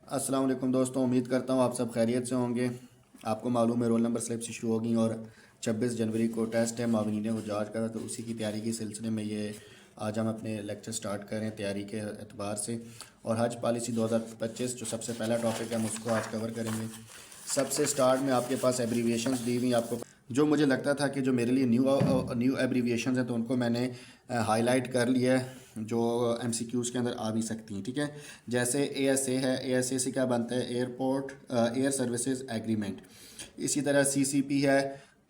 السلام علیکم دوستوں، امید کرتا ہوں آپ سب خیریت سے ہوں گے۔ آپ کو معلوم ہے رول نمبر سلپ سے شروع ہوگی اور 26 جنوری کو ٹیسٹ ہے معاونین حجاج کا، تو اسی کی تیاری کے سلسلے میں آج ہم اپنے لیکچر سٹارٹ کر رہے ہیں تیاری کے اعتبار سے، اور حج پالیسی 2025 جو سب سے پہلا ٹاپک ہے ہم اس کو آج کور کریں گے۔ سب سے سٹارٹ میں آپ کے پاس ایبریویشنز دی ہوئی، آپ کو جو مجھے لگتا تھا کہ جو میرے لیے نیو ایبریویشنز ہیں تو ان کو میں نے ہائی لائٹ کر لیا ہے، جو ایم سی کیوز کے اندر آ بھی سکتی ہیں، ٹھیک ہے۔ جیسے اے ایس اے ہے، اے ایس اے سے کیا بنتا ہے؟ Air services agreement. اسی طرح سی سی پی ہے،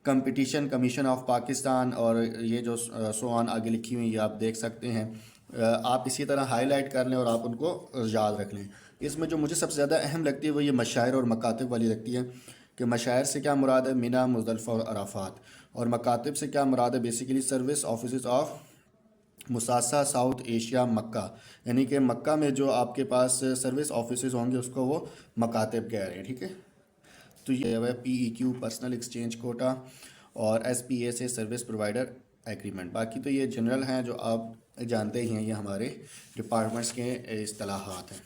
کمپٹیشن کمیشن آف پاکستان، اور یہ جو سوان آگے لکھی ہوئی یہ آپ دیکھ سکتے ہیں۔ آپ اسی طرح ہائی لائٹ کر لیں اور آپ ان کو یاد رکھ لیں۔ اس میں جو مجھے سب سے زیادہ اہم لگتی ہے وہ یہ مشاعر اور مکاتب والی لگتی ہے، کہ مشاعر سے کیا مراد ہے؟ مینا، مزدلفہ اور عرفات، اور مکاتب سے کیا مراد ہے؟ بیسیکلی سروس آفیسز آف مساسہ ساؤتھ ایشیا مکہ، یعنی کہ مکہ میں جو آپ کے پاس سروس آفیسز ہوں گے اس کو وہ مکاتب کہہ رہے ہیں، ٹھیک ہے۔ تو یہ ہے پی ای کیو پرسنل ایکسچینج کوٹا، اور ایس پی اے سے سروس پرووائڈر ایگریمنٹ۔ باقی تو یہ جنرل ہیں جو آپ جانتے ہی ہیں، یہ ہمارے ڈپارٹمنٹس کے اصطلاحات ہیں۔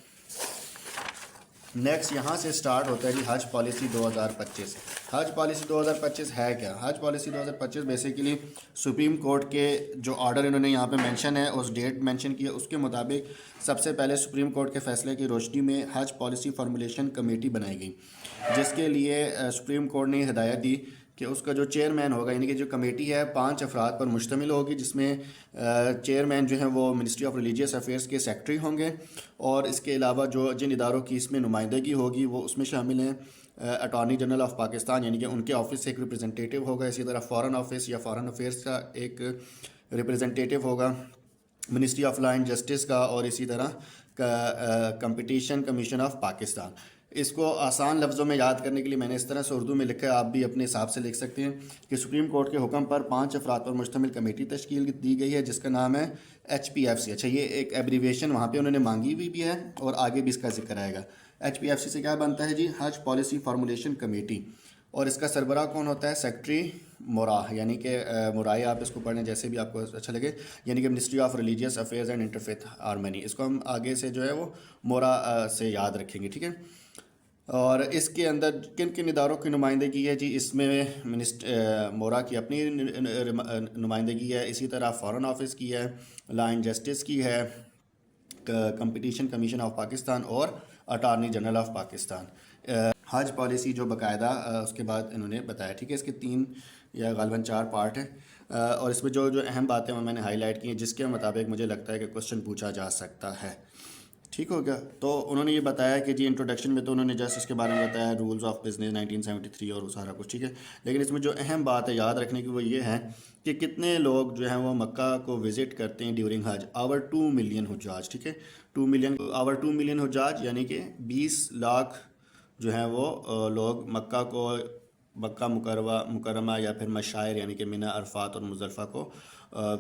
نیکسٹ یہاں سے سٹارٹ ہوتا ہے جی حج پالیسی 2025۔ حج پالیسی 2025 ہے کیا؟ حج پالیسی 2025 بیسیکلی سپریم کورٹ کے جو آرڈر انہوں نے یہاں پہ مینشن ہے، اس ڈیٹ مینشن کی ہے، اس کے مطابق سب سے پہلے سپریم کورٹ کے فیصلے کی روشنی میں حج پالیسی فارمولیشن کمیٹی بنائی گئی، جس کے لیے سپریم کورٹ نے ہدایت دی کہ اس کا جو چیئرمین ہوگا، یعنی کہ جو کمیٹی ہے 5 افراد پر مشتمل ہوگی، جس میں چیئرمین جو ہیں وہ منسٹری آف ریلیجیس افیئرس کے سیکرٹری ہوں گے، اور اس کے علاوہ جو جن اداروں کی اس میں نمائندگی ہوگی وہ اس میں شامل ہیں اٹارنی جنرل آف پاکستان، یعنی کہ ان کے آفس سے ایک ریپرزنٹیٹیو ہوگا، اسی طرح فارن آفس یا فارن افیئرس کا ایک ریپرزنٹیٹیو ہوگا، ministry of law and justice کا، اور اسی طرح کمپٹیشن کمیشن آف پاکستان۔ اس کو آسان لفظوں میں یاد کرنے کے لیے میں نے اس طرح سے اردو میں لکھا ہے، آپ بھی اپنے حساب سے لکھ سکتے ہیں کہ سپریم کورٹ کے حکم پر 5 افراد پر مشتمل کمیٹی تشکیل دی گئی ہے، جس کا نام ہے ایچ پی ایف سی۔ اچھا، یہ ایک ایبریویشن وہاں پہ انہوں نے مانگی ہوئی بھی ہے اور آگے بھی اس کا ذکر آئے گا۔ ایچ پی ایف سی سے کیا بنتا ہے جی؟ حج پالیسی فارمولیشن کمیٹی، اور اس کا سربراہ کون ہوتا ہے؟ سیکرٹری موراہ، یعنی کہ مرائے، آپ اس کو پڑھیں جیسے بھی آپ کو اچھا لگے، یعنی کہ ministry of religious affairs and interfaith harmony, اس کو ہم آگے سے جو ہے وہ مورا سے یاد رکھیں گے، ٹھیک ہے۔ اور اس کے اندر کن کن اداروں کی نمائندگی ہے جی؟ اس میں مورا کی اپنی نمائندگی ہے، اسی طرح فارن آفس کی ہے، لا اینڈ جسٹس کی ہے، کمپٹیشن کمیشن آف پاکستان، اور attorney general of Pakistan. Hajj policy جو باقاعدہ اس کے بعد انہوں نے بتایا، ٹھیک ہے۔ اس کے 3 یا غالباً 4 پارٹ ہیں، اور اس میں جو اہم باتیں وہ میں نے ہائی لائٹ کی ہیں، جس کے مطابق مجھے لگتا ہے کہ کوشچن پوچھا جا سکتا ہے، ٹھیک ہو گیا۔ تو انہوں نے یہ بتایا کہ جی انٹروڈکشن میں تو انہوں نے جسٹ اس کے بارے میں بتایا رولز آف بزنس 1973 اور وہ سارا کچھ، ٹھیک ہے، لیکن اس میں جو اہم بات ہے یاد رکھنے کی وہ یہ ہے کہ کتنے لوگ جو ہیں وہ مکہ کو وزٹ کرتے ہیں ڈیورنگ حج؟ آور 2 ملین حجاج، ٹھیک ہے، 2 ملین حجاج، یعنی کہ 20 لاکھ جو ہیں وہ لوگ مکہ مکرمہ یا پھر مشاعر یعنی کہ مینا، عرفات اور مزدلفہ کو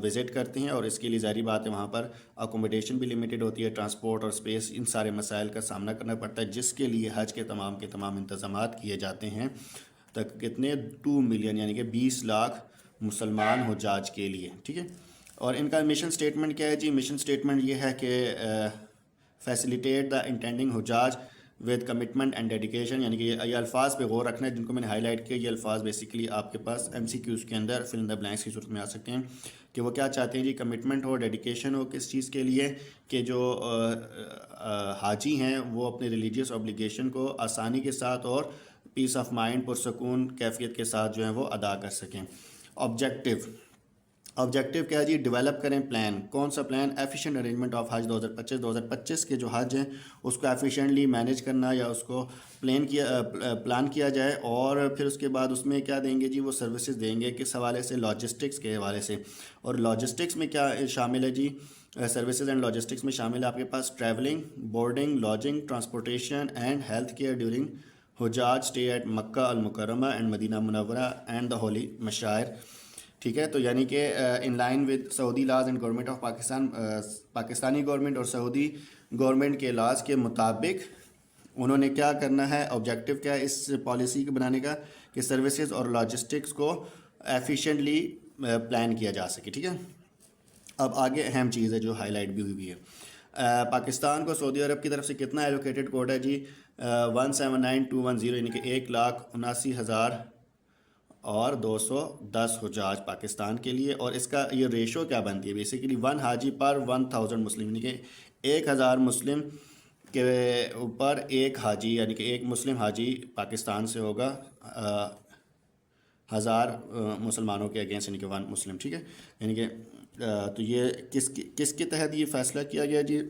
وزٹ کرتے ہیں، اور اس کے لیے ظاہری بات ہے وہاں پر اکوموڈیشن بھی لمیٹڈ ہوتی ہے، ٹرانسپورٹ اور اسپیس، ان سارے مسائل کا سامنا کرنا پڑتا ہے، جس کے لیے حج کے تمام انتظامات کیے جاتے ہیں تک کتنے؟ 2 ملین، یعنی کہ 20 لاکھ مسلمان حجاج کے لیے، ٹھیک ہے۔ اور ان کا مشن سٹیٹمنٹ کیا ہے جی؟ مشن سٹیٹمنٹ یہ ہے کہ facilitate the intending Hajjaj with commitment and dedication, یعنی کہ یہ الفاظ پہ غور رکھنا ہے جن کو میں نے ہائی لائٹ کیا۔ یہ الفاظ بیسیکلی آپ کے پاس ایم سی کیوز کے اندر فل ان دا بلینکس کی صورت میں آ سکتے ہیں، کہ وہ کیا چاہتے ہیں جی؟ کمٹمنٹ ہو، ڈیڈیکیشن ہو، کس چیز کے لیے؟ کہ جو حاجی ہیں وہ اپنے ریلیجیس اوبلیگیشن کو آسانی کے ساتھ اور پیس آف مائنڈ، پرسکون کیفیت کے ساتھ جو ہیں وہ ادا کر سکیں۔ آبجیکٹیو کیا ہے جی؟ ڈیولپ کریں پلان۔ کون سا پلان؟ ایفیشینٹ ارینجمنٹ آف حج 2025 کے جو حج ہیں اس کو ایفیشینٹلی مینیج کرنا، یا اس کو پلان کیا جائے، اور پھر اس کے بعد اس میں کیا دیں گے جی؟ وہ سروسز دیں گے، کس حوالے سے؟ لاجسٹکس کے حوالے سے۔ اور لاجسٹکس میں کیا شامل ہے جی؟ سروسز اینڈ لاجسٹکس میں شامل ہے آپ کے پاس travelling, boarding, lodging, transportation and health care during حجاج اسٹے ایٹ مکہ المکرمہ اینڈ مدینہ منورہ اینڈ دا ہولی مشاعر، ٹھیک ہے۔ تو یعنی کہ in line with Saudi laws and government of Pakistan, Pakistani government اور سعودی گورنمنٹ کے لاز کے مطابق انہوں نے کیا کرنا ہے؟ آبجیکٹیو کیا ہے اس پالیسی کے بنانے کا؟ کہ سروسز اور لاجسٹکس کو ایفیشینٹلی پلان کیا جا سکے، ٹھیک ہے۔ اب آگے اہم چیز ہے جو ہائی لائٹ بھی ہوئی ہے، پاکستان کو سعودی عرب کی طرف سے کتنا ایلوکیٹڈ کوٹا ہے جی 179,210 یعنی کہ 1,79,210 حجاج پاکستان کے لیے. اور اس کا یہ ریشو کیا بنتی ہے بیسیکلی 1 حاجی پر 1,000 مسلم یعنی کہ 1,000 مسلم کے اوپر ایک حاجی یعنی کہ ایک مسلم حاجی پاکستان سے ہوگا 1,000 مسلمانوں کے اگینسٹ یعنی کہ 1 مسلم. ٹھیک ہے یعنی کہ تو یہ کس کے تحت یہ فیصلہ کیا گیا جی؟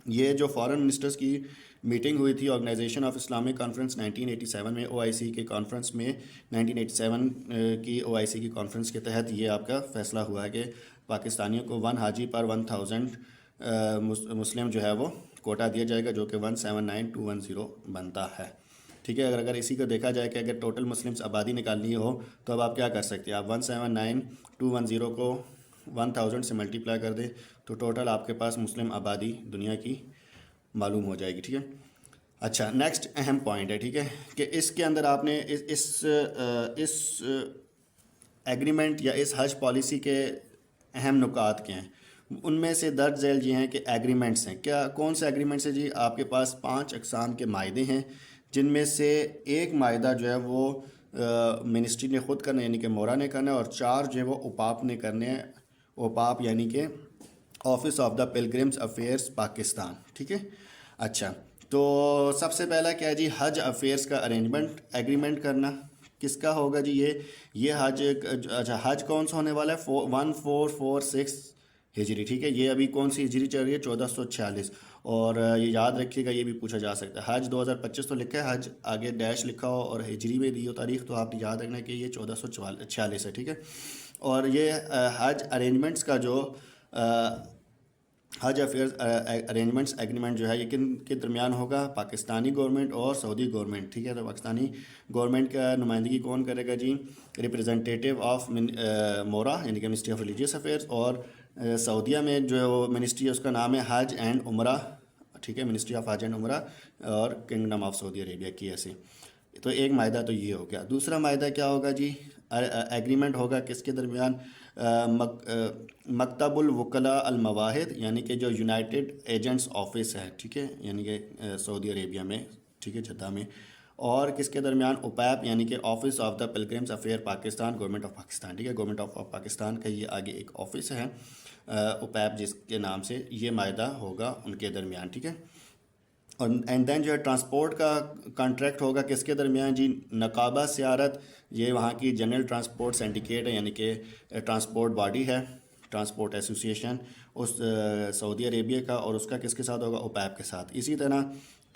یہ جو فارن منسٹرز کی میٹنگ ہوئی تھی آرگنائزیشن آف اسلامک کانفرنس 1987 میں OIC کے کانفرنس میں 1987 کی OIC کی کانفرنس کے تحت یہ آپ کا فیصلہ ہوا ہے کہ پاکستانیوں کو 1 حاجی پر 1,000 مسلم جو ہے وہ کوٹا دیا جائے گا جو کہ 179,210 بنتا ہے. ٹھیک ہے اگر اسی کو دیکھا جائے کہ اگر ٹوٹل مسلمس آبادی نکالنی ہو تو اب آپ کیا کر سکتے ہیں؟ آپ 179,210 کو 1,000 سے ملٹیپلائی کر دیں تو ٹوٹل آپ کے پاس مسلم آبادی دنیا کی معلوم ہو جائے گی. ٹھیک ہے اچھا نیکسٹ اہم پوائنٹ ہے ٹھیک ہے کہ اس کے اندر آپ نے اس ایگریمنٹ یا اس حج پالیسی کے اہم نکات کیا ہیں؟ ان میں سے درج ذیل یہ ہیں کہ ایگریمنٹس ہیں. کیا کون سے ایگریمنٹس ہیں جی؟ آپ کے پاس 5 اقسام کے معاہدے ہیں جن میں سے ایک معاہدہ جو ہے وہ منسٹری نے خود کرنا یعنی کہ مورا نے کرنا ہے اور 4 جو ہے وہ اوپاپ نے کرنے ہیں. اوپاپ یعنی کہ office of the pilgrims affairs Pakistan. ٹھیک ہے اچھا تو سب سے پہلا کیا ہے جی؟ حج افیئرس کا ایگریمنٹ کرنا. کس کا ہوگا جی؟ یہ حج اچھا حج کون سا ہونے والا ہے؟ 1446 ہجری. ٹھیک ہے یہ ابھی کون سی ہجری چل رہی ہے؟ 1446. اور یہ یاد رکھیے گا یہ بھی پوچھا جا سکتا ہے حج 2025 تو لکھا ہے حج آگے ڈیش لکھا ہو اور ہجری میں دی ہو تاریخ تو آپ یاد رکھنا کہ یہ 1446 ہے. ٹھیک ہے اور یہ حج ارینجمنٹس کا جو حج افیئرز ارینجمنٹس ایگریمنٹ جو ہے یہ کن کے درمیان ہوگا؟ پاکستانی گورنمنٹ اور سعودی گورنمنٹ. ٹھیک ہے تو پاکستانی گورنمنٹ کا نمائندگی کون کرے گا جی؟ ریپریزنٹیٹیو آف مورا یعنی کہ منسٹری آف ریلیجیس افیئرس. اور سعودیہ میں جو منسٹری ہے اس کا نام ہے حج اینڈ عمرہ. ٹھیک ہے منسٹری آف حج اینڈ عمرہ اور کنگڈم آف سعودی عربیہ کی ایسے. تو ایک معاہدہ تو یہ ہو گیا. دوسرا معاہدہ کیا ہوگا جی؟ ایگریمنٹ ہوگا کس کے درمیان؟ مکتب الوکلاء المواہد یعنی کہ جو یونائٹڈ ایجنٹس آفس ہے. ٹھیک ہے یعنی کہ سعودی عربیہ میں. ٹھیک ہے جدہ میں. اور کس کے درمیان؟ اوپیپ یعنی کہ office of the pilgrims affair Pakistan government of Pakistan. ٹھیک ہے گورنمنٹ آف پاکستان کا یہ آگے ایک آفس ہے اوپیپ جس کے نام سے یہ معاہدہ ہوگا ان کے درمیان. ٹھیک ہے اور اینڈ دین جو ہے ٹرانسپورٹ کا کانٹریکٹ ہوگا کس کے درمیان جی؟ نقابہ سیارت یہ وہاں کی جنرل ٹرانسپورٹ سینڈیکیٹ ہے یعنی کہ ٹرانسپورٹ باڈی ہے ٹرانسپورٹ ایسوسیشن اس سعودی عربیہ کا. اور اس کا کس کے ساتھ ہوگا؟ اوپیپ کے ساتھ. اسی طرح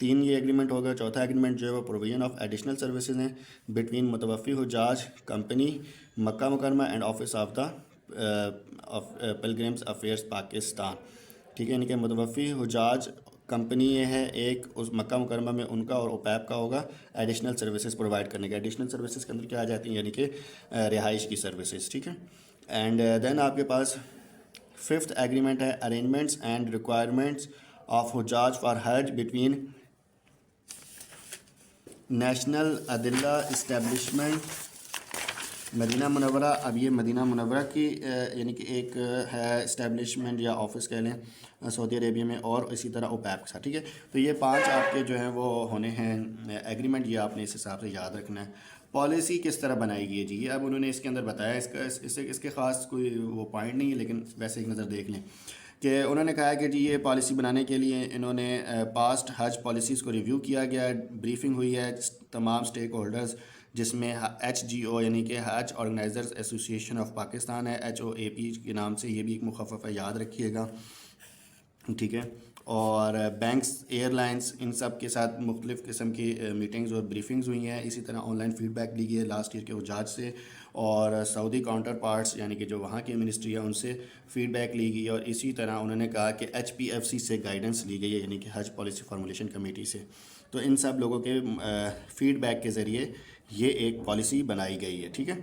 3 یہ ایگریمنٹ ہوگا. چوتھا ایگریمنٹ جو ہے وہ پروویژن آف ایڈیشنل سروسز ہیں بٹوین متوفی حجاج کمپنی مکہ مکرمہ and office of the pilgrims affairs Pakistan. ٹھیک ہے یعنی کہ متوفی حجاج کمپنی یہ ہے ایک اس مکہ مکرمہ میں ان کا اور اوپیپ کا ہوگا ایڈیشنل سروسز پرووائڈ کرنے کا. ایڈیشنل سروسز کے اندر کیا آ جاتی ہیں؟ یعنی کہ رہائش کی سروسز. ٹھیک ہے اینڈ دین آپ کے پاس 5th ایگریمنٹ ہے ارینجمنٹس اینڈ ریکوائرمنٹس آف حجاج فار حج بٹوین نیشنل عدلہ اسٹیبلشمنٹ مدینہ منورہ. اب یہ مدینہ منورہ کی یعنی کہ ایک ہے اسٹیبلشمنٹ یا آفس کہہ لیں سعودی عربیہ میں اور اسی طرح اوپیپ کے ساتھ. ٹھیک ہے تو یہ 5 آپ کے جو ہیں وہ ہونے ہیں ایگریمنٹ. یہ آپ نے اس حساب سے یاد رکھنا ہے. پالیسی کس طرح بنائی گئی ہے جی؟ یہ اب انہوں نے اس کے اندر بتایا اس کے خاص کوئی وہ پوائنٹ نہیں ہے لیکن ویسے ایک نظر دیکھ لیں کہ انہوں نے کہا کہ جی یہ پالیسی بنانے کے لیے انہوں نے پاسٹ حج پالیسیز کو ریویو کیا گیا ہے. بریفنگ ہوئی ہے تمام اسٹیک ہولڈرز جس میں HGO یعنی کہ حج آرگنائزرز ایسوسیشن آف پاکستان ہے HOAP کے نام سے یہ بھی ایک مخفف ہے یاد رکھیے گا. ٹھیک ہے اور بینکس ایئر لائنس ان سب کے ساتھ مختلف قسم کی میٹنگز اور بریفنگز ہوئی ہیں. اسی طرح آن لائن فیڈ بیک لی گئی ہے لاسٹ ایئر کے حجاج سے اور سعودی کاؤنٹر پارٹس یعنی کہ جو وہاں کی منسٹری ہے ان سے فیڈ بیک لی گئی. اور اسی طرح انہوں نے کہا کہ HPFC سے گائیڈنس لی گئی ہے یعنی کہ حج پالیسی فارمولیشن کمیٹی سے. تو ان سب لوگوں کے فیڈ بیک کے ذریعے یہ ایک پالیسی بنائی گئی ہے. ٹھیک ہے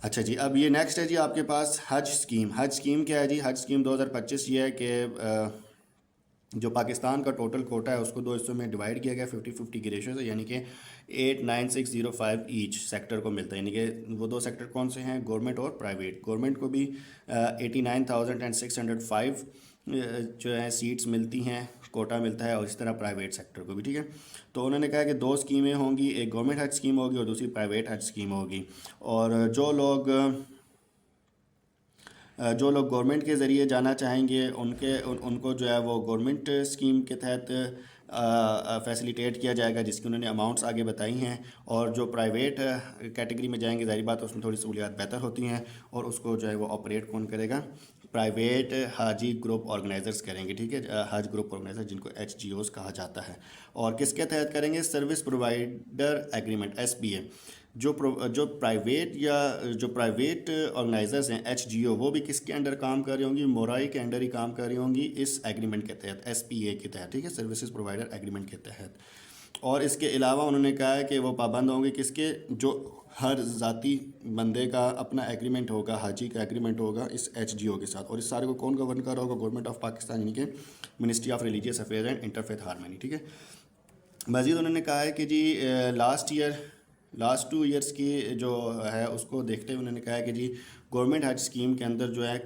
اچھا جی اب یہ نیکسٹ ہے جی آپ کے پاس حج اسکیم. حج اسکیم کیا ہے جی؟ حج اسکیم 2025 یہ ہے کہ جو پاکستان کا ٹوٹل کوٹا ہے اس کو 2 حصوں میں ڈیوائڈ کیا گیا 50-50 کی ریشو سے یعنی کہ 89605 ایچ سیکٹر کو ملتا ہے. یعنی کہ وہ 2 سیکٹر کون سے ہیں؟ گورنمنٹ اور پرائیویٹ. گورنمنٹ کو بھی 89,605 جو ہے سیٹس ملتی ہیں، کوٹا ملتا ہے، اور اس طرح پرائیویٹ سیکٹر کو بھی، ٹھیک ہے۔ تو انہوں نے کہا کہ 2 اسکیمیں ہوں گی، ایک گورنمنٹ حج اسکیم ہوگی اور دوسری پرائیویٹ حج اسکیم ہوگی، اور جو لوگ گورنمنٹ کے ذریعے جانا چاہیں گے ان کو جو ہے وہ گورنمنٹ اسکیم کے تحت فیسیلیٹیٹ کیا جائے گا، جس کی انہوں نے اماؤنٹس آگے بتائی ہیں، اور جو پرائیویٹ کیٹیگری میں جائیں گے ظاہری بات اس میں تھوڑی سہولیات بہتر ہوتی ہیں، اور اس کو جو ہے وہ آپریٹ کون کرے گا؟ پرائیویٹ حاجی گروپ آرگنائزرز کریں گے، ٹھیک ہے، حج گروپ آرگنائزر جن کو HGOs کہا جاتا ہے۔ اور کس کے تحت کریں گے؟ Service provider agreement, SPA۔ جو پرائیویٹ آرگنائزرز ہیں HGO، وہ بھی کس کے انڈر کام کر رہی ہوں گی؟ مورائی کے انڈر ہی کام کر رہی ہوں گی اس ایگریمنٹ کے تحت، SPA کے تحت، ٹھیک ہے، سروسز پرووائڈر ایگریمنٹ کے تحت۔ اور اس کے علاوہ انہوں نے کہا ہے کہ وہ پابند ہوں گے کس کے؟ جو ہر ذاتی بندے کا اپنا ایگریمنٹ ہوگا، حاجی کا ایگریمنٹ ہوگا اس HGO کے ساتھ، اور اس سارے کو کون گورن کر رہا ہوگا؟ گورنمنٹ آف پاکستان، یعنی کہ ministry of religious affairs and interfaith harmony, ٹھیک ہے۔ مزید انہوں نے کہا ہے کہ جی لاسٹ 2 ایئرس کی جو ہے اس کو دیکھتے ہوئے انہوں نے کہا ہے کہ جی گورنمنٹ حج اسکیم کے اندر جو ہے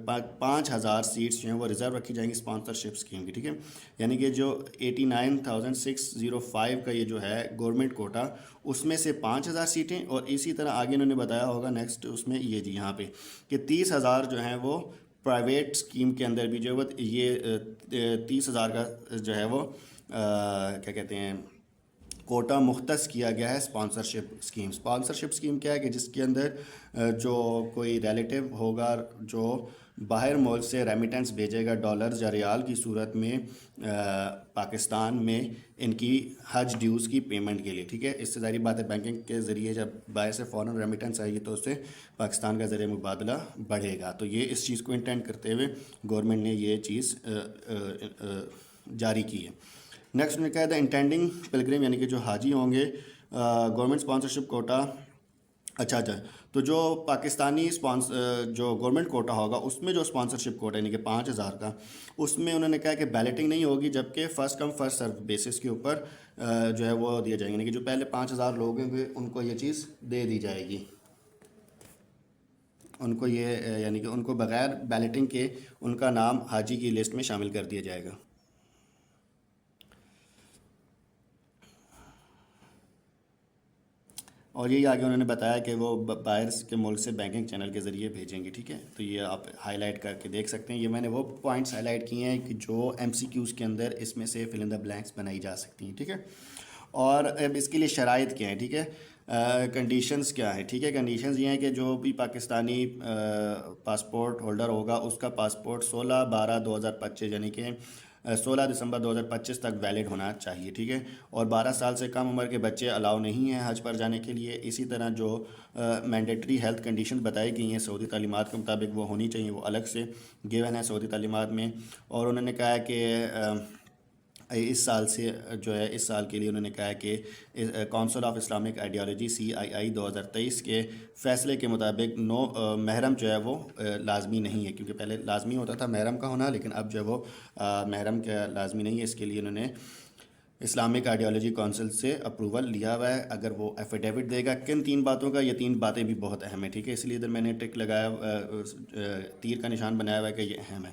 5000 سیٹس جو ہیں وہ ریزرو رکھی جائیں گی اسپانسرشپ اسکیم کی، ٹھیک ہے، یعنی کہ جو 89,605 کا یہ جو ہے گورنمنٹ کوٹا، اس میں سے 5000 سیٹیں، اور اسی طرح آگے انہوں نے بتایا ہوگا نیکسٹ اس میں یہ جی یہاں پہ کہ 30,000 جو ہیں وہ پرائیویٹ اسکیم کے اندر بھی جو ہے یہ 30,000 کا جو ہے وہ کیا کہتے ہیں کوٹا مختص کیا گیا ہے اسپانسرشپ اسکیم۔ اسپانسرشپ اسکیم کیا ہے کہ جس کے اندر جو کوئی ریلیٹیو ہوگا جو باہر ملک سے ریمیٹنس بھیجے گا ڈالرز یا ریال کی صورت میں پاکستان میں ان کی حج ڈیوز کی پیمنٹ کے لیے، ٹھیک ہے، اس سے ظاہری بات ہے بینکنگ کے ذریعے جب باہر سے فورن ریمیٹنس آئے گی تو اس سے پاکستان کا ذریعہ مبادلہ بڑھے گا، تو یہ اس چیز کو انٹینڈ کرتے ہوئے گورنمنٹ نے یہ چیز جاری کی ہے۔ نیکسٹ نے کہا تھا انٹینڈنگ پلگرم، یعنی کہ جو حاجی ہوں گے گورنمنٹ اسپانسرشپ کوٹا، اچھا تو جو پاکستانی جو گورنمنٹ کوٹا ہوگا اس میں جو اسپانسرشپ کوٹا یعنی کہ 5000 کا، اس میں انہوں نے کہا کہ بیلٹنگ نہیں ہوگی، جبکہ first come first serve basis کے اوپر جو ہے وہ دیا جائیں گے، یعنی کہ جو پہلے 5000 لوگ ہیں ان کو یہ چیز دے دی جائے گی، ان کو یہ یعنی کہ ان کو بغیر بیلٹنگ کے ان کا نام حاجی کی لسٹ میں شامل کر دیا جائے گا۔ اور یہی آگے انہوں نے بتایا کہ وہ باہر کے ملک سے بینکنگ چینل کے ذریعے بھیجیں گے، ٹھیک ہے، تو یہ آپ ہائی لائٹ کر کے دیکھ سکتے ہیں، یہ میں نے وہ پوائنٹس ہائی لائٹ کیے ہیں کہ جو MCQs کے اندر اس میں سے فل ان دا بلینکس بنائی جا سکتی ہیں، ٹھیک ہے۔ اور اب اس کے لیے شرائط کیا ہیں، ٹھیک ہے، کنڈیشنز کیا ہیں، ٹھیک ہے، کنڈیشنز یہ ہیں کہ جو بھی پاکستانی پاسپورٹ ہولڈر ہوگا اس کا پاسپورٹ 16/12/2025 یعنی کہ 16 دسمبر 2025 تک ویلڈ ہونا چاہیے، ٹھیک ہے، اور 12 سال سے کم عمر کے بچے الاؤ نہیں ہیں حج پر جانے کے لیے۔ اسی طرح جو مینڈیٹری ہیلتھ کنڈیشن بتائی گئی ہیں سعودی تعلیمات کے مطابق وہ ہونی چاہیے، وہ الگ سے گیون ہے سعودی تعلیمات میں۔ اور انہوں نے کہا ہے کہ اس سال سے جو ہے اس سال کے لیے انہوں نے کہا ہے کہ council of Islamic ideology CII 2023 کے فیصلے کے مطابق محرم جو ہے وہ لازمی نہیں ہے، کیونکہ پہلے لازمی ہوتا تھا محرم کا ہونا، لیکن اب جو ہے وہ محرم کا لازمی نہیں ہے، اس کے لیے انہوں نے اسلامک آئیڈیالوجی کونسل سے اپروول لیا ہوا ہے۔ اگر وہ ایفیڈیوٹ دے گا کن 3 باتوں کا، یہ 3 باتیں بھی بہت اہم ہیں، ٹھیک ہے، اس لیے ادھر میں نے ٹک لگایا تیر کا نشان بنایا ہوا ہے کہ یہ اہم ہے۔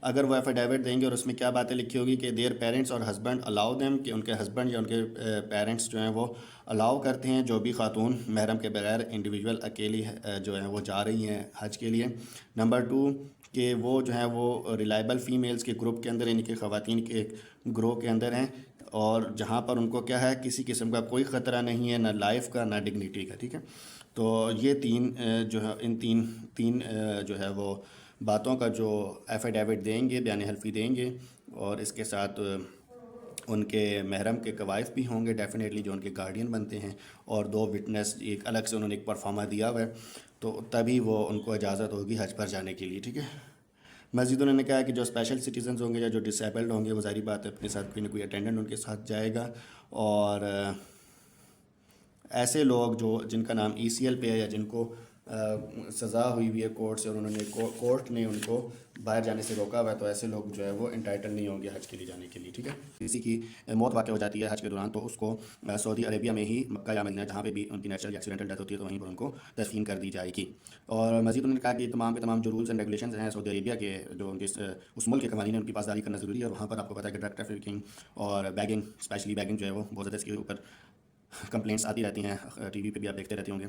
اگر وہ ایفیڈیوٹ دیں گے اور اس میں کیا باتیں لکھی ہوگی کہ دیئر پیرنٹس اور ہسبینڈ الاؤ دیم، کہ ان کے ہسبینڈ یا ان کے پیرنٹس جو ہیں وہ الاؤ کرتے ہیں جو بھی خاتون محرم کے بغیر انڈیویجول اکیلی جو ہیں وہ جا رہی ہیں حج کے لیے۔ نمبر 2 کہ وہ جو ہیں وہ ریلائبل فیمیلز کے گروپ کے اندر، یعنی کہ خواتین کے ایک گروہ کے اندر ہیں، اور جہاں پر ان کو کیا ہے کسی قسم کا کوئی خطرہ نہیں ہے، نہ لائف کا نہ ڈگنیٹی کا، ٹھیک ہے۔ تو یہ 3 جو ہے ان تین جو ہے وہ باتوں کا جو ایفیڈیوٹ دیں گے، بیان حلفی دیں گے، اور اس کے ساتھ ان کے محرم کے قوائف بھی ہوں گے ڈیفینیٹلی جو ان کے گارڈین بنتے ہیں، اور 2 وٹنس ایک الگ سے انہوں نے ایک پرفارما دیا ہوا ہے، تو تبھی وہ ان کو اجازت ہوگی حج پر جانے کے لیے، ٹھیک ہے۔ مزید انہوں نے کہا کہ جو اسپیشل سٹیزنز ہوں گے یا جو ڈسیبلڈ ہوں گے وہ ظاہری بات ہے اپنے ساتھ کوئی نہ کوئی اٹینڈنٹ ان کے ساتھ جائے گا، اور ایسے لوگ جن کا نام ECL پہ ہے یا جن کو سزا ہوئی ہے کورٹ سے اور انہوں نے کورٹ نے ان کو باہر جانے سے روکا ہوا ہے، تو ایسے لوگ جو ہے وہ انٹائٹل نہیں ہوں گے حج کے لیے جانے کے لیے، ٹھیک ہے۔ کسی کی موت واقع ہو جاتی ہے حج کے دوران تو اس کو سعودی عربیہ میں ہی مکہ یا مدینہ جہاں پہ بھی ان کی نیچرل یا ایکسیڈنٹل ڈیتھ ہوتی ہے تو وہیں پر ان کو تدفین کر دی جائے گی۔ اور مزید انہوں نے کہا کہ تمام کے تمام جو رولز اینڈ ریگولیشنز ہیں سعودی عربیہ کے، جو ان کے اس ملک کے قوانین ہیں ان کی پاسداری کرنا ضروری ہے، اور وہاں پر آپ کو پتہ ہے کہ ڈرگ ٹریفکنگ اور بیگنگ، اسپیشلی بیگنگ جو ہے وہ بہت زیادہ اس کے اوپر کمپلینٹس آتی رہتی ہیں، ٹی وی پہ بھی آپ دیکھتے رہتے ہوں گے۔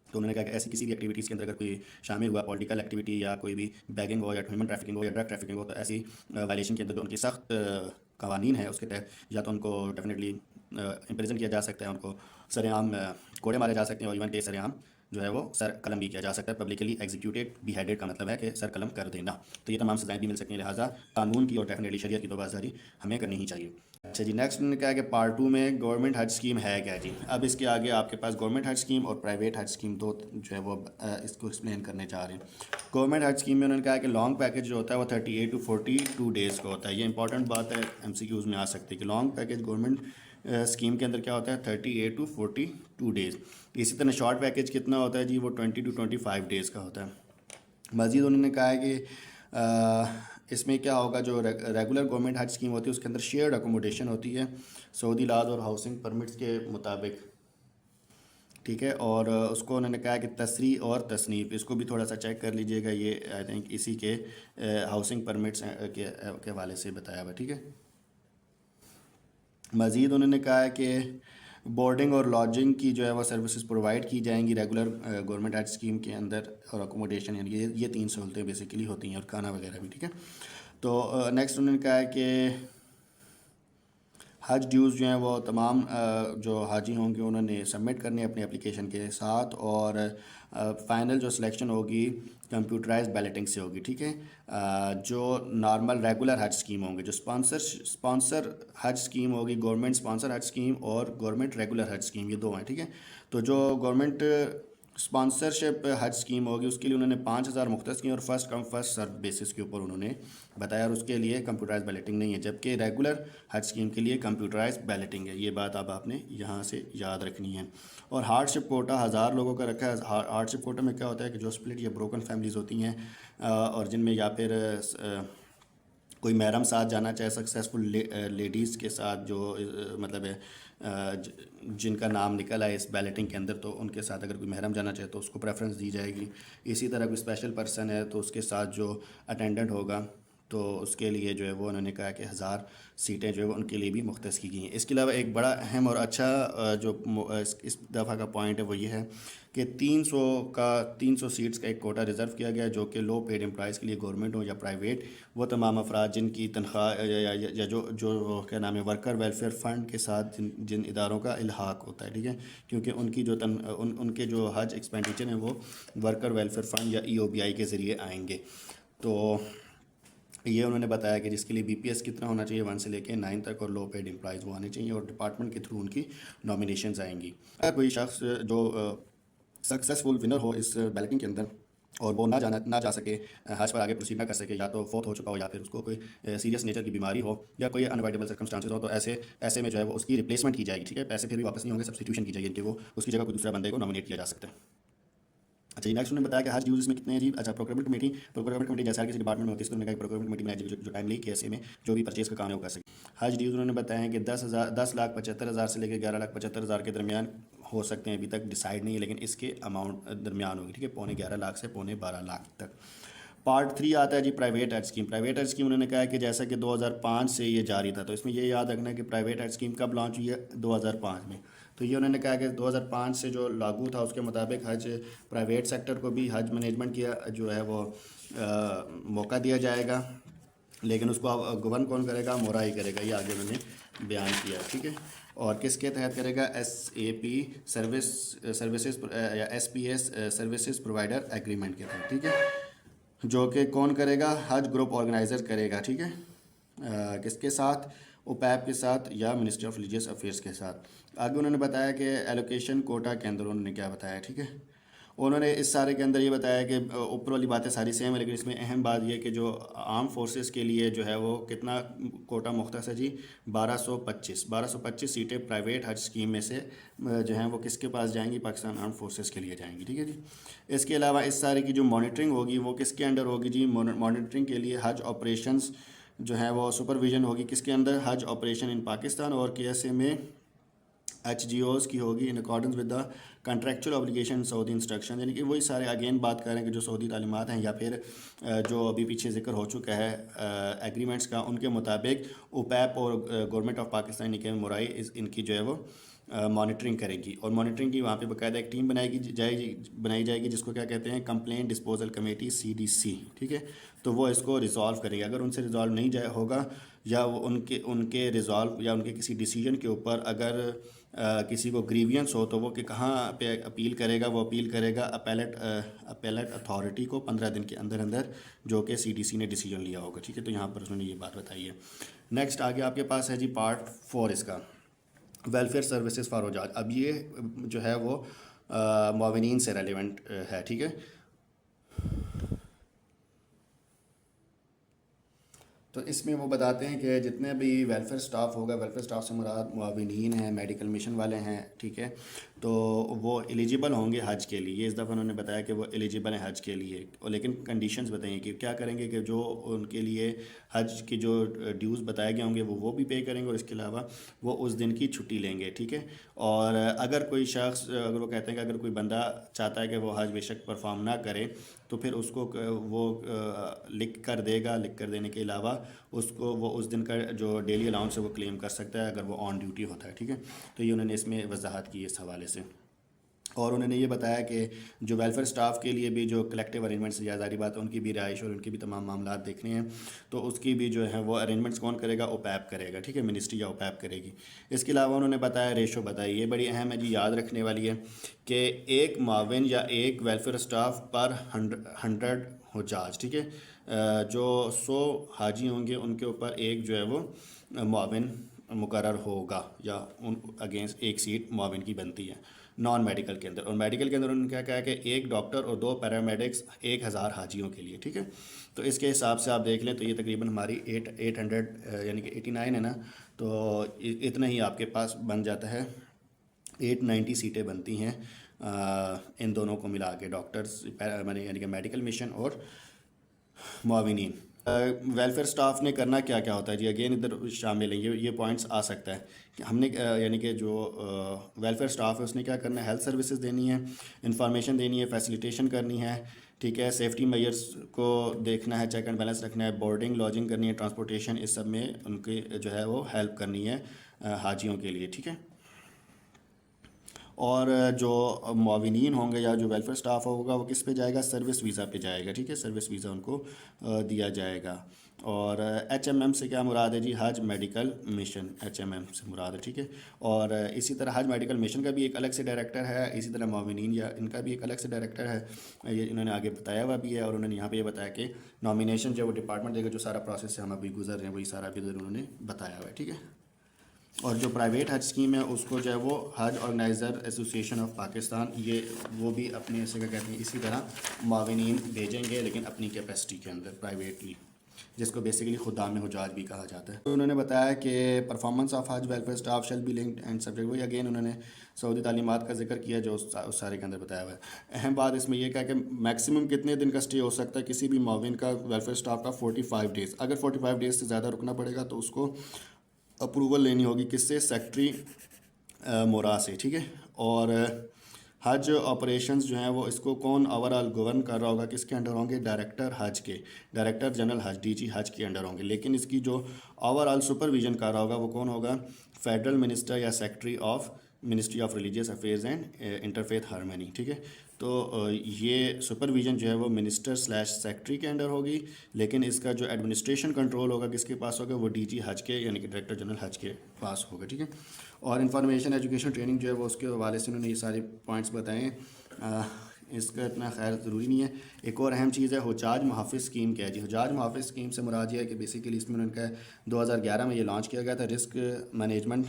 تو انہوں نے کہا کہ ایسی کسی بھی ایکٹیویٹیز کے اندر اگر کوئی شامل ہوا، پولیٹیکل ایکٹیویٹی یا کوئی بھی بیگنگ ہو یا ہیومن ٹریفکنگ ہو یا ڈرگ ٹریفکنگ ہو، تو ایسی وائلیشن کے اندر جو ان کی سخت قوانین ہیں اس کے تحت یا تو ان کو ڈیفینیٹلی امپریزن کیا جا سکتا ہے، ان کو سر عام کوڑے مارے جا سکتے ہیں، اور ایون کہ سر عام جو ہے وہ سر قلم بھی کیا جا سکتا ہے، پبلکلی ایگزیکیوٹیڈ بی ہیڈیڈ کا مطلب ہے کہ سر قلم کر دینا، تو یہ تمام سزائیں بھی مل سکتی ہیں، لہٰذا قانون کی اور ڈیفینیٹلی شریعت کی تو بازداری ہمیں کرنی ہی چاہیے۔ اچھا جی، نیکسٹ انہوں نے کہا کہ پارٹ 2 میں گورنمنٹ حج اسکیم ہے کیا جی۔ اب اس کے آگے آپ کے پاس گورنمنٹ حج اسکیم اور پرائیویٹ حج اسکیم دو جو ہے وہ اس کو ایکسپلین کرنے جا رہے ہیں۔ گورنمنٹ حج اسکیم میں انہوں نے کہا کہ لانگ پیکج جو ہوتا ہے وہ 38 to 42 ڈیز کا ہوتا ہے۔ یہ امپورٹنٹ بات ہے، ایم سی کیوز میں آ سکتی ہے کہ لانگ پیکج گورنمنٹ اسکیم کے اندر کیا ہوتا ہے 38 to 42 ڈیز۔ اسی طرح شارٹ پیکج کتنا ہوتا ہے جی، وہ 20 to 25 ڈیز کا ہوتا ہے۔ مزید انہوں نے کہا ہے کہ اس میں کیا ہوگا، جو ریگولر گورنمنٹ حج اسکیم ہوتی ہے اس کے اندر شیئرڈ اکوموڈیشن ہوتی ہے سعودی لاز اور ہاؤسنگ پرمٹس کے مطابق، ٹھیک ہے۔ اور اس کو انہوں نے کہا کہ تسریح اور تصنیف، اس کو بھی تھوڑا سا چیک کر لیجئے گا، یہ آئی تھنک اسی کے ہاؤسنگ پرمٹس کے حوالے سے بتایا ہوا، ٹھیک ہے۔ مزید انہوں نے کہا ہے کہ بورڈنگ اور لاڈجنگ کی جو ہے وہ سروسز پرووائڈ کی جائیں گی ریگولر گورنمنٹ حج اسکیم کے اندر، اور اکوموڈیشن یعنی یہ 3 سہولتیں بیسیکلی ہوتی ہیں، اور کھانا وغیرہ بھی، ٹھیک ہے۔ تو نیکسٹ انہوں نے کہا ہے کہ حج ڈیوز جو ہیں وہ تمام جو حاجی ہوں گے انہوں نے سبمٹ کرنے اپنی اپلیکیشن کے ساتھ، اور فائنل جو سلیکشن ہوگی کمپیوٹرائز بیلٹنگ سے ہوگی، ٹھیک ہے۔ جو نارمل ریگولر حج اسکیم ہوں گے، جو اسپانسر حج اسکیم ہوگی، گورنمنٹ اسپانسر حج اسکیم اور گورنمنٹ ریگولر حج اسکیم، یہ دو ہیں، ٹھیک ہے۔ تو جو گورنمنٹ اسپانسرشپ حج اسکیم ہوگی اس کے لیے انہوں نے 5,000 مختص کی، اور first come first serve basis کے اوپر انہوں نے بتایا، اور اس کے لیے کمپیوٹرائز بیلٹنگ نہیں ہے، جبکہ ریگولر حج اسکیم کے لیے کمپیوٹرائز بیلٹنگ ہے۔ یہ بات اب آپ نے یہاں سے یاد رکھنی ہے۔ اور ہارڈ شپ کوٹا 1000 لوگوں کا رکھا ہے۔ ہارڈ شپ کوٹا میں کیا ہوتا ہے کہ جو اسپلٹ یا بروکن فیملیز ہوتی ہیں، اور جن میں یا پھر کوئی محرم ساتھ جانا چاہے، سکسیزفل لیڈیز کے ساتھ جو مطلب ہے جن کا نام نکل آئے اس بیلٹنگ کے اندر، تو ان کے ساتھ اگر کوئی محرم جانا چاہے تو اس کو پریفرنس دی جائے گی۔ اسی طرح کوئی اسپیشل پرسن ہے تو اس کے ساتھ جو اٹینڈنٹ ہوگا تو اس کے لیے جو ہے وہ انہوں نے کہا کہ 1000 سیٹیں جو ہے وہ ان کے لیے بھی مختص کی گئی ہیں۔ اس کے علاوہ ایک بڑا اہم اور اچھا جو اس دفعہ کا پوائنٹ ہے وہ یہ ہے کہ 300 سیٹس کا ایک کوٹا ریزرو کیا گیا ہے، جو کہ لو پیڈ امپلائز کے لیے، گورنمنٹ ہو یا پرائیویٹ، وہ تمام افراد جن کی تنخواہ یا جو کیا نام ہے ورکر ویلفیئر فنڈ کے ساتھ جن اداروں کا الحاق ہوتا ہے، ٹھیک ہے، کیونکہ ان کی جو ان کے جو حج ایکسپینڈیچر ہیں وہ ورکر ویلفیئر فنڈ یا EOBI کے ذریعے آئیں گے۔ تو یہ انہوں نے بتایا کہ جس کے لیے BPS کتنا ہونا چاہیے 1 سے لے کے 9 تک، اور لو پیڈ امپلائز وہ آنے چاہیے، اور ڈپارٹمنٹ کے تھرو ان کی نامینیشنز آئیں گی۔ اگر کوئی شخص جو سکسیزفل ونر ہو اس بیلٹنگ کے اندر اور وہ نہ جا سکے، حج پر آگے پروسیڈ نہ کر سکے، یا تو فوت ہو چکا ہو یا پھر اس کو کوئی سیریس نیچر کی بیماری ہو یا کوئی انوائڈیبل سرکمسٹانسز ہو، تو ایسے میں جو ہے وہ اس کی ریپلیسمنٹ کی جائے گی، ٹھیک ہے۔ پیسے پھر بھی واپس نہیں ہوں گے، سبسٹیٹیوشن کی جائے گی کہ وہ اس کی جگہ کوئی دوسرا بندے کو نامینیٹ کیا جا سکتا ہے۔ اچھا جی، نیکسٹ انہوں نے بتایا کہ حج ڈیوز میں کتنے ہیں جی۔ اچھا، پروکیورمنٹ کمیٹی جیسے کسی ڈپارٹمنٹ میں ہوتی ہے، اس کو انہوں نے کہا کہ پروکیورمنٹ کمیٹی میں جو ٹائم لی کہ ایسے میں جو بھی پرچیز کا کام ہے وہ کر سکے۔ حج ڈیوز انہوں نے بتایا ہیں کہ 10,75,000 سے لے کے 11,75,000 کے درمیان ہو سکتے ہیں، ابھی تک ڈیسائیڈ نہیں ہے، لیکن اس کے اماؤنٹ درمیان ہوگی، ٹھیک ہے، 11.5 لاکھ سے 12.5 لاکھ تک۔ پارٹ 3 آتا ہے جی پرائیویٹ حج اسکیم۔ پرائیویٹ حج اسکیم انہوں نے کہا ہے کہ جیسا کہ 2005 سے یہ جاری تھا، تو اس میں یہ یاد رکھنا ہے کہ پرائیویٹ حج اسکیم کب لانچ ہوئی ہے 2005 میں، تو یہ انہوں نے کہا کہ 2005 سے جو لاگو تھا اس کے مطابق حج پرائیویٹ سیکٹر کو بھی حج مینجمنٹ کیا جو ہے وہ موقع دیا جائے گا، لیکن اس کو گورن کون کرے گا، مورا ہی کرے گا، یہ آگے انہوں نے بیان کیا، ٹھیک ہے۔ اور کس کے تحت کرے گا، SAP سروسز یا SPS سروسز پرووائڈر ایگریمنٹ کے تحت، ٹھیک ہے، جو کہ کون کرے گا، حج گروپ آرگنائزر کرے گا، ٹھیک ہے، کس کے ساتھ، OPAP کے ساتھ یا منسٹری آف ریلیجیس افیئرس کے ساتھ۔ آگے انہوں نے بتایا کہ ایلوکیشن کوٹا کے اندر انہوں نے کیا بتایا، ٹھیک ہے۔ انہوں نے اس سارے کے اندر یہ بتایا کہ اوپر والی باتیں ساری سیم ہیں، لیکن اس میں اہم بات یہ کہ جو عام فورسز کے لیے جو ہے وہ کتنا کوٹا مختص ہے جی، 1225 سیٹیں پرائیویٹ حج اسکیم میں سے جو ہیں وہ کس کے پاس جائیں گی؟ پاکستان آرم فورسز کے لیے جائیں گی، ٹھیک ہے جی۔ اس کے علاوہ اس سارے کی جو مانیٹرنگ ہوگی وہ کس کے انڈر ہوگی جی؟ مانیٹرنگ کے لیے حج آپریشنز جو ہے وہ سپرویژن ہوگی کس کے اندر؟ حج آپریشن ان پاکستان اور KSA میں ایچ جی اوز کی ہوگی in accordance with the contractual obligation Saudi instruction, یعنی کہ وہی سارے اگین بات کر رہے ہیں کہ جو سعودی تعلیمات ہیں یا پھر جو ابھی پیچھے ذکر ہو چکا ہے ایگریمنٹس کا، ان کے مطابق اوپیپ اور گورنمنٹ آف پاکستان کے مرائی ان کی جو ہے وہ مانیٹرنگ کرے گی، اور مانیٹرنگ کی وہاں پہ باقاعدہ ایک ٹیم بنائی جائے گی جس کو کیا کہتے ہیں؟ کمپلین ڈسپوزل کمیٹی CDC، ٹھیک ہے۔ تو وہ اس کو ریزالو کرے گی، اگر ان سے ریزالو نہیں ہوگا یا وہ ان کے ریزالو یا ان کے کسی ڈیسیجن کے اوپر اگر کسی کو گریوینس ہو تو وہ کہ کہاں پہ اپیل کرے گا؟ وہ اپیل کرے گا اپیلٹ اتھارٹی کو 15 دن کے اندر جو کہ CDC نے ڈیسیجن لیا ہوگا، ٹھیک ہے۔ تو یہاں پر اس نے یہ بات بتائی ہے۔ نیکسٹ آگے آپ کے پاس ہے جی پارٹ 4 اس کا، ویلفیئر سروسز فار حجاج۔ اب یہ جو ہے وہ معاونین سے ریلیونٹ ہے، ٹھیک ہے۔ تو اس میں وہ بتاتے ہیں کہ جتنے بھی ویلفیئر سٹاف ہوگا، ویلفیئر سٹاف سے مراد معاونین ہیں، میڈیکل مشن والے ہیں، ٹھیک ہے، تو وہ ایلیجیبل ہوں گے حج کے لیے۔ اس دفعہ انہوں نے بتایا کہ وہ ایلیجیبل ہیں حج کے لیے، لیکن کنڈیشنز بتائیں کہ کیا کریں گے کہ جو ان کے لیے حج کی جو ڈیوز بتائے گئے ہوں گے وہ بھی پے کریں گے، اور اس کے علاوہ وہ اس دن کی چھٹی لیں گے، ٹھیک ہے۔ اور اگر کوئی شخص، اگر وہ کہتے ہیں کہ اگر کوئی بندہ چاہتا ہے کہ وہ حج بے شک پرفارم نہ کرے تو پھر اس کو وہ لکھ کر دے گا، لکھ کر دینے کے علاوہ اس کو وہ اس دن کا جو ڈیلی الاؤنس ہے وہ کلیم کر سکتا ہے اگر وہ آن ڈیوٹی ہوتا ہے، ٹھیک ہے۔ تو یہ انہوں نے اس میں وضاحت کی اس حوالے سے، اور انہوں نے یہ بتایا کہ جو ویلفیئر سٹاف کے لیے بھی جو کلیکٹیو ارینجمنٹس، یا ظاہری بات ہے ان کی بھی رہائش اور ان کی بھی تمام معاملات دیکھنے ہیں، تو اس کی بھی جو ہے وہ ارینجمنٹس کون کرے گا؟ اوپیپ کرے گا، ٹھیک ہے، منسٹری یا اوپیپ کرے گی۔ اس کے علاوہ انہوں نے بتایا ریشو بتائی، یہ بڑی اہم ہے جی، یاد رکھنے والی ہے کہ ایک معاون یا ایک ویلفیئر سٹاف پر 100 حجاج، ٹھیک ہے، جو 100 حاجی ہوں گے ان کے اوپر ایک جو ہے وہ معاون مقرر ہوگا، یا ان اگینسٹ ایک سیٹ معاون کی بنتی ہے نان میڈیکل کے اندر۔ اور میڈیکل کے اندر انہوں نے کیا کہا کہ ایک ڈاکٹر اور 2 پیرامیڈکس 1000 حاجیوں کے لیے، ٹھیک ہے۔ تو اس کے حساب سے آپ دیکھ لیں تو یہ تقریباً ہماری 800 یعنی کہ 89 ہے نا، تو اتنا ہی آپ کے پاس بن جاتا ہے، 890 سیٹیں بنتی ہیں ان دونوں کو ملا کے، ڈاکٹرز یعنی کہ میڈیکل مشن اور معاونین۔ ویلفیئر سٹاف نے کرنا کیا کیا ہوتا ہے جی، اگین ادھر شامل ہیں، یہ پوائنٹس آ سکتا ہے کہ ہم نے یعنی کہ جو ویلفیئر سٹاف ہے اس نے کیا کرنا ہے؟ ہیلتھ سروسز دینی ہے، انفارمیشن دینی ہے، فیسیلیٹیشن کرنی ہے، ٹھیک ہے، سیفٹی میئرس کو دیکھنا ہے، چیک اینڈ بیلنس رکھنا ہے، بورڈنگ لاجنگ کرنی ہے، ٹرانسپورٹیشن، اس سب میں ان کی جو ہے وہ ہیلپ کرنی ہے حاجیوں کے لیے، ٹھیک ہے۔ اور جو معاونین ہوں گے یا جو ویلفیئر سٹاف ہوگا وہ کس پہ جائے گا؟ سروس ویزا پہ جائے گا، ٹھیک ہے، سروس ویزا ان کو دیا جائے گا۔ اور HMM سے کیا مراد ہے جی؟ حج میڈیکل مشن، HMM سے مراد ہے، ٹھیک ہے۔ اور اسی طرح حج میڈیکل مشن کا بھی ایک الگ سے ڈائریکٹر ہے، اسی طرح معاونین یا ان کا بھی ایک الگ سے ڈائریکٹر ہے، یہ انہوں نے آگے بتایا ہوا بھی ہے، اور انہوں نے یہاں پہ یہ بتایا کہ نامینیشن جو وہ ڈپارٹمنٹ دے گا، جو سارا پروسیس سے ہم ابھی گزر رہے ہیں وہی سارا بھی انہوں نے بتایا ہوا ہے، ٹھیک ہے۔ اور جو پرائیویٹ حج اسکیم ہے اس کو جو ہے وہ حج آرگنائزر ایسوسیشن آف پاکستان، وہ بھی اپنے سے کیا کہتے ہیں اسی طرح معاونین بھیجیں گے، لیکن اپنی کیپیسٹی کے اندر پرائیویٹلی، جس کو بیسیکلی خدام حجاج بھی کہا جاتا ہے۔ تو انہوں نے بتایا کہ پرفارمنس آف حج welfare staff shall be linked and subject, وہی اگین انہوں نے سعودی تعلیمات کا ذکر کیا جو اس سارے کے اندر بتایا ہوا ہے۔ اہم بات اس میں یہ کہا کہ میکسیمم کتنے دن کا اسٹے ہو سکتا ہے کسی بھی معاون کا ویلفیئر اسٹاف کا؟ 45 ڈیز۔ اگر 45 ڈیز سے زیادہ رکنا پڑے گا تو اس کو اپروول لینی ہوگی کس سے؟ سیکٹری مورا سے، ٹھیک ہے۔ اور حج آپریشنز جو ہیں وہ اس کو کون اوور آل گورن کر رہا ہوگا؟ کس کے انڈر ہوں گے؟ ڈائریکٹر حج کے، ڈائریکٹر جنرل حج DG حج کے انڈر ہوں گے، لیکن اس کی جو اوور آل سپرویژن کر رہا ہوگا وہ کون ہوگا؟ فیڈرل منسٹر یا secretary of ministry of religious affairs and interfaith harmony, ٹھیک ہے۔ تو یہ سپرویژن جو ہے وہ منسٹر/سیکٹری کے انڈر ہوگی، لیکن اس کا جو ایڈمنسٹریشن کنٹرول ہوگا کس کے پاس ہوگا؟ وہ DG حج کے یعنی کہ ڈائریکٹر جنرل حج کے پاس ہوگا، ٹھیک ہے۔ اور انفارمیشن ایجوکیشن ٹریننگ جو ہے وہ اس کے حوالے سے انہوں نے یہ سارے پوائنٹس بتائے ہیں، اس کا اتنا خیر ضروری نہیں ہے۔ ایک اور اہم چیز ہے حجاج محافظ اسکیم کیا ہے جی؟ حجاج محافظ اسکیم سے مراد یہ ہے کہ بیسیکلی اس میں انہوں نے کہا 2011 میں یہ لانچ کیا گیا تھا، risk management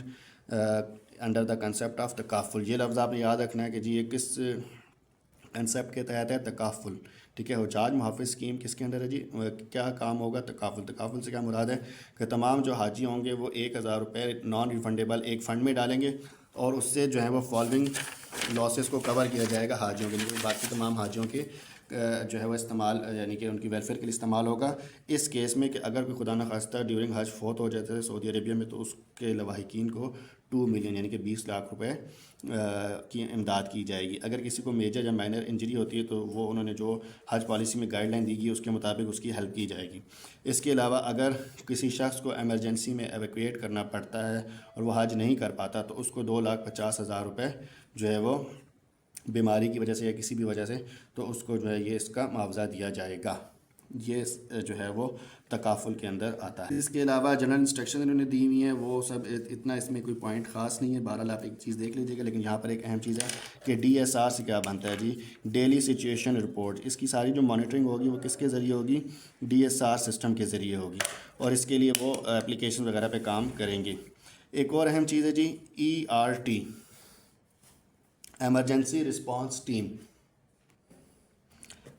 under the concept of تکافل۔ یہ لفظ آپ نے یاد رکھنا ہے کہ جی یہ کس کنسیپٹ کے تحت ہے تکافل، ٹھیک ہے. حجاج محافظ اسکیم کس کے انڈر ہے جی؟ کیا کام ہوگا؟ تکافل. تکافل سے کیا مراد ہے کہ تمام جو حاجی ہوں گے وہ 1,000 روپے نان ریفنڈیبل ایک فنڈ میں ڈالیں گے اور اس سے جو ہے وہ فالوئنگ لاسز کو کور کیا جائے گا حاجیوں کے لیے، باقی تمام حاجیوں کے جو ہے وہ استعمال یعنی کہ ان کی ویلفیئر کے لیے استعمال ہوگا. اس کیس میں کہ اگر کوئی خدا نخواستہ ڈیورنگ حج فوت ہو جاتا ہے سعودی عربیہ میں تو اس کے لواحقین کو 2 ملین یعنی کہ 20 لاکھ روپے کی امداد کی جائے گی. اگر کسی کو میجر یا مائنر انجری ہوتی ہے تو وہ انہوں نے جو حج پالیسی میں گائیڈ لائن دی گئی اس کے مطابق اس کی ہیلپ کی جائے گی. اس کے علاوہ اگر کسی شخص کو ایمرجنسی میں ایویکویٹ کرنا پڑتا ہے اور وہ حج نہیں کر پاتا تو اس کو 2,50,000 روپے جو ہے وہ بیماری کی وجہ سے یا کسی بھی وجہ سے تو اس کو جو ہے یہ اس کا معاوضہ دیا جائے گا. یہ جو ہے وہ تکافل کے اندر آتا ہے. اس کے علاوہ جنرل انسٹرکشن انہوں نے دی ہوئی ہیں، وہ سب اتنا اس میں کوئی پوائنٹ خاص نہیں ہے، بہرحال آپ ایک چیز دیکھ لیجیے گا. لیکن یہاں پر ایک اہم چیز ہے کہ ڈی ایس آر سے کیا بنتا ہے جی؟ Daily situation report. اس کی ساری جو مانیٹرنگ ہوگی وہ کس کے ذریعے ہوگی؟ ڈی ایس آر سسٹم کے ذریعے ہوگی اور اس کے لیے وہ اپلیکیشن وغیرہ پہ کام کریں گے. ایک اور اہم چیز ہے جی ERT، emergency response team.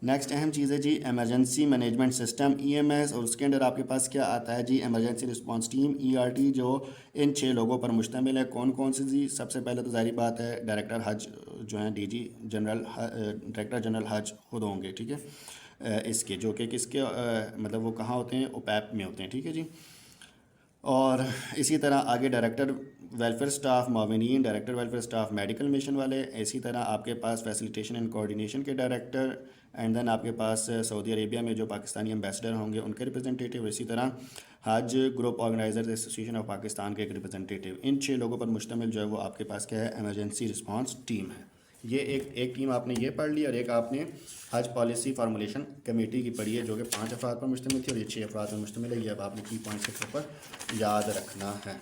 Next اہم چیز ہے جی ایمرجنسی مینجمنٹ سسٹم EMS، اور اس کے اندر آپ کے پاس کیا آتا ہے جی؟ ایمرجنسی رسپانس ٹیم ERT، جو ان 6 لوگوں پر مشتمل ہے. کون کون سے جی؟ سب سے پہلے تو ظاہری بات ہے ڈائریکٹر حج جو ہیں DG جنرل، ڈائریکٹر جنرل حج خود ہوں گے، ٹھیک ہے. اس کے جو کہ کس کے مطلب وہ کہاں ہوتے ہیں؟ OPAP میں ہوتے ہیں، ٹھیک ہے جی. اور اسی طرح آگے ڈائریکٹر ویلفیئر سٹاف معاونین، director welfare staff medical mission والے، اسی طرح آپ کے پاس فیسیلیٹیشن اینڈ کوآرڈینیشن کے ڈائریکٹر، اینڈ دین آپ کے پاس سعودی عربیہ میں جو پاکستانی ایمبیسڈر ہوں گے ان کے ریپرزنٹیٹیو، اسی طرح حج group organisers association of Pakistan کے ایک ریپرزنٹیٹیو. ان 6 لوگوں پر مشتمل جو ہے وہ آپ کے پاس کیا ہے؟ ایمرجنسی رسپانس ٹیم ہے. یہ ایک ٹیم آپ نے یہ پڑھ لی اور ایک آپ نے حج پالیسی فارمولیشن کمیٹی کی پڑھی ہے جو کہ 5 افراد پر مشتمل تھی اور یہ 6 افراد پر مشتمل ہے. یہ اب آپ نے کی پوائنٹس کے طور پر یاد رکھنا ہے.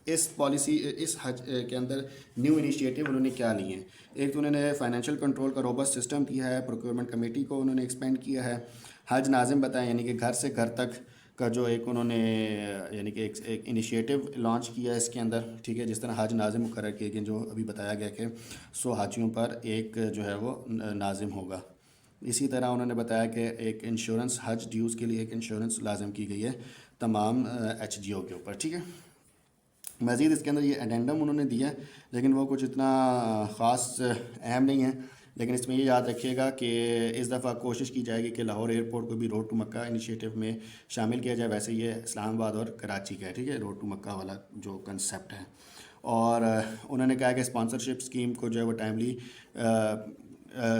اس پالیسی اس حج کے اندر نیو انیشیٹو انہوں نے کیا لیے ہیں؟ ایک تو انہوں نے فائنینشیل کنٹرول کا روبسٹ سسٹم دیا ہے، پروکیورمنٹ کمیٹی کو انہوں نے ایکسپینڈ کیا ہے. حج ناظم بتائیں یعنی کہ گھر سے گھر تک کا جو ایک انہوں نے یعنی کہ ایک انیشیٹو لانچ کیا ہے اس کے اندر، ٹھیک ہے. جس طرح حج ناظم مقرر کیے گئے جو ابھی بتایا گیا کہ 100 حاجیوں پر ایک جو ہے وہ ناظم ہوگا. اسی طرح انہوں نے بتایا کہ ایک انشورنس حج ڈیوز کے لیے ایک انشورنس لازم کی گئی ہے تمام HGO کے اوپر، ٹھیک ہے. مزید اس کے اندر یہ ایڈینڈم انہوں نے دیا ہے لیکن وہ کچھ اتنا خاص اہم نہیں ہے. لیکن اس میں یہ یاد رکھیے گا کہ اس دفعہ کوشش کی جائے گی کہ لاہور ایئرپورٹ کو بھی روڈ ٹو مکہ انیشیٹو میں شامل کیا جائے. ویسے یہ اسلام آباد اور کراچی کا ہے، ٹھیک ہے، روڈ ٹو مکہ والا جو کنسیپٹ ہے. اور انہوں نے کہا کہ اسپانسرشپ اسکیم کو جو ہے وہ ٹائملی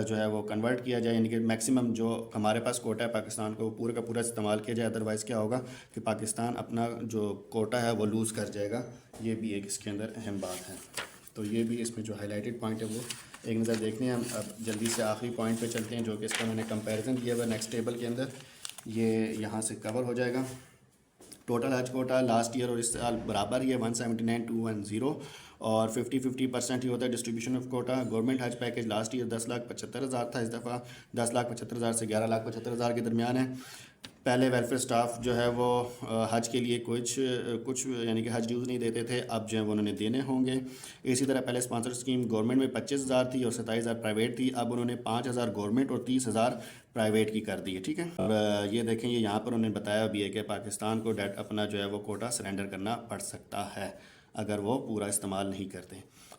جو ہے وہ کنورٹ کیا جائے، یعنی کہ میکسیمم جو ہمارے پاس کوٹا ہے پاکستان کو وہ پورے کا پورا استعمال کیا جائے. ادروائز کیا ہوگا کہ پاکستان اپنا جو کوٹا ہے وہ لوز کر جائے گا. یہ بھی ایک اس کے اندر اہم بات ہے. تو یہ بھی اس میں جو ہائی لائٹڈ پوائنٹ ہے وہ ایک نظر دیکھنے ہیں. ہم اب جلدی سے آخری پوائنٹ پہ چلتے ہیں جو کہ اس کا میں نے کمپیریزن کیا ہوا نیکسٹ ٹیبل کے اندر، یہ یہاں سے کور ہو جائے گا. ٹوٹل حج کوٹا لاسٹ ایئر اور اس سال برابر ہی ہے 179,210 اور 50% ہی ہوتا ہے ڈسٹریبیوشن آف کوٹا. گورنمنٹ حج پیکیج لاسٹ ایئر 10,75,000 تھا، اس دفعہ 10,75,000 سے 11,75,000 کے درمیان ہے. پہلے ویلفیئر سٹاف جو ہے وہ حج کے لیے کچھ یعنی کہ حج ڈیوز نہیں دیتے تھے، اب جو ہے وہ انہوں نے دینے ہوں گے. اسی طرح پہلے اسپانسر اسکیم گورنمنٹ میں 25,000 تھی اور 27,000 پرائیویٹ تھی، اب انہوں نے 5,000 گورنمنٹ اور 30,000 پرائیویٹ کی کر دی ہے، ٹھیک ہے. اور یہ دیکھیں یہ یہاں پر انہوں نے بتایا بھی ہے کہ پاکستان کو اپنا جو ہے وہ کوٹا سرنڈر کرنا پڑ سکتا ہے اگر وہ پورا استعمال نہیں کرتے.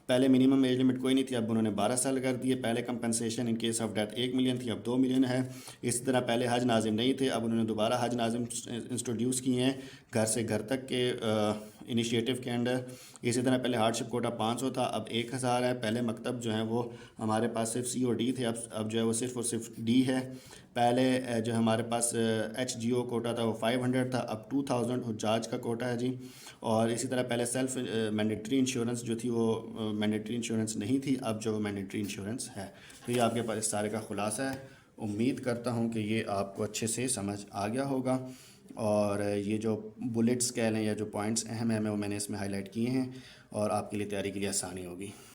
پہلے منیمم ایج لمٹ کوئی نہیں تھی، اب انہوں نے 12 سال کر دیے. پہلے compensation in case of death 1 million تھی، اب 2 ملین ہے. اسی طرح پہلے حج ناظم نہیں تھے، اب انہوں نے دوبارہ حج ناظم انسٹروڈیوس کیے ہیں گھر سے گھر تک کے انیشیٹو کے انڈر. اسی طرح پہلے ہارڈشپ کوٹا 500 تھا، اب 1,000 ہے. پہلے مکتب جو ہیں وہ ہمارے پاس صرف C اور D تھے، اب جو ہے وہ صرف اور صرف D ہے. پہلے جو ہمارے پاس HGO کوٹا تھا وہ 500 تھا، اب 2,000 حجاج کا کوٹا ہے جی. اور اسی طرح پہلے سیلف مینڈیٹری انشورنس جو تھی وہ مینڈیٹری انشورنس نہیں تھی، اب جو مینڈیٹری انشورنس ہے. تو یہ آپ کے پاس اس سارے کا خلاصہ ہے. امید کرتا ہوں کہ یہ آپ کو اچھے سے سمجھ آ گیا ہوگا اور یہ جو بلٹس کہہ لیں یا جو پوائنٹس اہم ہیں وہ میں نے اس میں ہائی لائٹ کیے ہیں اور آپ کے لیے تیاری کے لیے آسانی ہوگی.